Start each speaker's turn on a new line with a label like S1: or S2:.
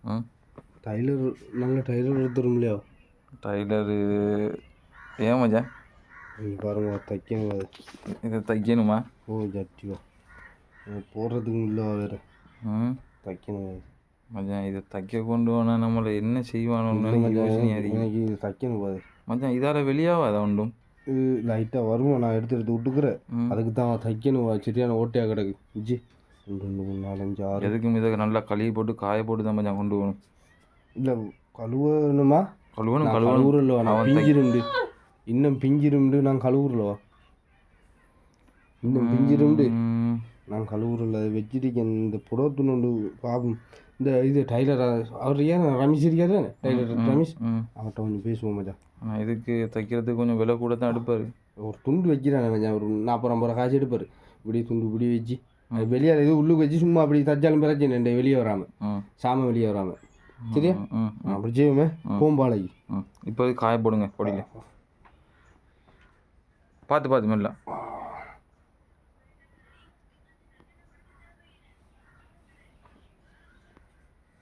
S1: ம்
S2: டைலர் நாங்கள் டைலர் எடுத்துரும் இல்லையா?
S1: டைலரு ஏன் மச்சான்
S2: நீங்கள் பாருங்க தைக்கணும் அது.
S1: இதை தைக்கணுமா?
S2: ஓ ஜட்டியோ போடுறதுக்கு இல்லை வேறு
S1: ம்
S2: தைக்கணும் அது.
S1: மச்சான் இதை தைக்க கொண்டு போனால் நம்மளை என்ன செய்வானோன்னு
S2: இல்லை மச்சான்
S1: யோசனையாக இருக்குது.
S2: எனக்கு இது தைக்கணும் அது.
S1: மச்சான் இதால் வெளியாகாத ஒன்றும்.
S2: இது லைட்டாக வருவோம், நான் எடுத்து விட்டுக்கிறேன். அதுக்கு தான் தைக்கணும், சரியான ஓட்டையாக கிடக்கு. ஜி 2 3 4 5 6.
S1: எதுக்கும் இதை நல்லா கழுவி போட்டு காய போட்டு தான் மச்சான் கொண்டு போகணும்.
S2: இல்லை கழுவணுமா?
S1: கழுவணும்
S2: கழுவுறல்லவா? நான் பிஞ்சிருண்டு இன்னும் பிஞ்சிருண்டு நான் கழுவுறலவா? இன்னும் பிஞ்சிருண்டு நான் கழுவுறல. அதை வச்சிருக்கேன். இந்த புடவை துணி பாபம். இந்த இது டைலர் அவர் ஏன் ரமேஷ் இருக்காரு தானே, டைலர் ரமேஷ், அவர்கிட்ட கொஞ்சம் பேசுவோம் மச்சான்.
S1: ஆனால் இதுக்கு தைக்கிறதுக்கு கொஞ்சம் விலை கூட தான் எடுப்பார்.
S2: ஒரு துண்டு வைக்கிறானே மச்சான், ஒரு 40 50 காசு எடுப்பார். இப்படி துண்டு இப்படி வச்சு அது வெளியால் இது உள்ளுக்கு வச்சு சும்மா அப்படி தச்சாலும் பிரச்சனை, வெளியே வராமல் சாமம் வெளியே வராமல். சரியா? அப்படி செய்வோமே பூம்பாலைக்கு.
S1: இப்போ காய போடுங்க பொடியில் பார்த்து மெல்ல.